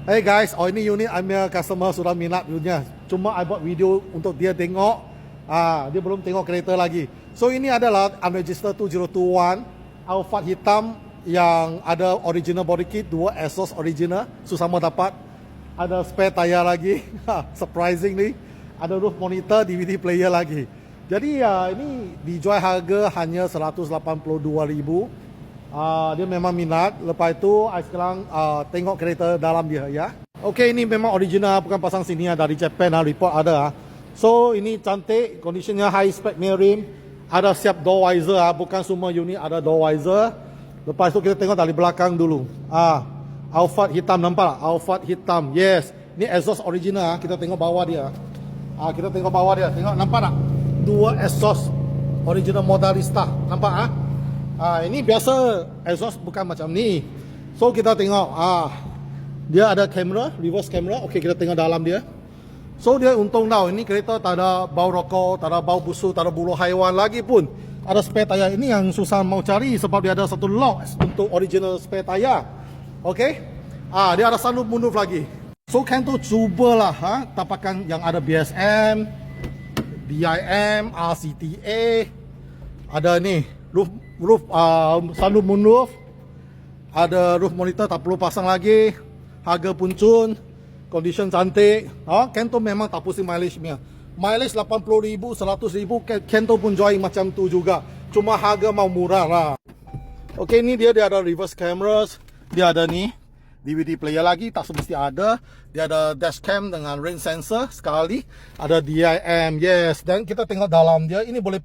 Hey guys, ini unit Amir customer sudah minat punya. Cuma I buat video untuk dia tengok. Dia belum tengok kereta lagi. So ini adalah Unregistered 2021 Alphard hitam yang ada original body kit, dua exhaust original, sama dapat. Ada spare tayar lagi. Surprisingly, ada roof monitor, DVD player lagi. Jadi ini dijual harga hanya 182,000. Dia memang minat. Lepas itu sekarang tengok kereta dalam dia ya. Okey, ini memang original, bukan pasang sini dari Japan report ada. So ini cantik, conditionnya high spec mirror, ada siap door visor bukan semua unit ada door visor. Lepas itu kita tengok dari belakang dulu. Alphard hitam, nampak? Alphard hitam. Yes. Ini exhaust original. Kita tengok bawah dia. Kita tengok bawah dia. Tengok, nampak tak? Dua exhaust original Motorista. Nampak ini biasa exhaust bukan macam ni. So kita tengok dia ada kamera, reverse kamera. Okey, kita tengok dalam dia. So dia untung tau, ini kereta tak ada bau rokok, tak ada bau busuk, tak ada bulu haiwan lagi pun. Ada spare tayar. Ini yang susah mau cari sebab dia ada satu lock untuk original spare tayar. Okey. Dia ada sunroof moonroof lagi. So kan tu cubalah tapakan yang ada BSM, BIM, RCTA. Ada ni roof sunroof moonroof, ada roof monitor tak perlu pasang lagi, harga pun cun, condition cantik. Kento memang tak pusing mileage punya. Mileage 80,000, 100,000, Kento pun jual macam tu juga. Cuma harga mau murah lah. Okey, ni dia ada reverse cameras, dia ada ni DVD player lagi, tak semesti ada. Dia ada dashcam dengan rain sensor sekali, ada DIM, yes. Dan kita tengok dalam dia, ini boleh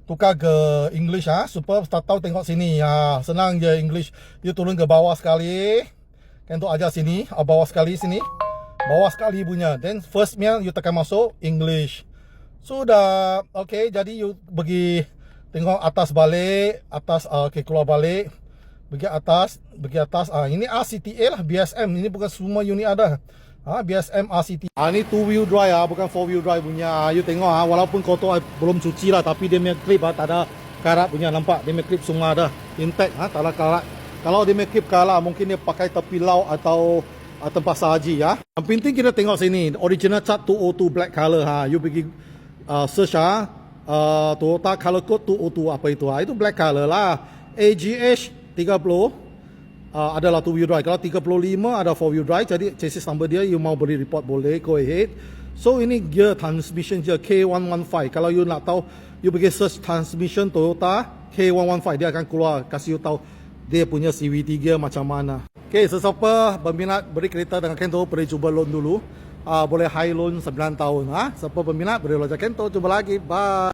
tukar ke English supaya tak tahu tengok sini. Senang je English. Dia turun ke bawah sekali. Kan tu aja sini, bawah sekali sini. Bawah sekali punya. Then first nya you tekan masuk English. Sudah. Okey, jadi you pergi tengok atas balik, atas keluar balik. Pergi atas. Ini RCTA lah, BSM. Ini bukan semua unit ada. BSM RCT. Ini 2-wheel drive bukan 4-wheel drive punya. You tengok walaupun kotor belum cuci lah, tapi dia punya clip tak ada karat punya, nampak? Dia punya clip semua ada intact, tak ada karat. Kalau dia punya clip karat, mungkin dia pakai tepi laut atau tempat sahaji ya. Yang penting kita tengok sini, original cat 202 black color You pergi search Toyota color code 202 apa itu itu black color lah. AGH 30 adalah 2-wheel drive. Kalau 35 ada 4-wheel drive. Jadi chassis number dia, you mau beri report boleh, go ahead. So ini gear transmission je K115. Kalau you nak tahu, you pergi search transmission Toyota K115, dia akan keluar, kasih you tahu dia punya CVT gear macam mana. Okay, sesiapa berminat beri kereta dengan Kento, boleh cuba loan dulu. Boleh high loan 9 tahun. Siapa berminat, boleh lojak Kento. Cuba lagi. Bye.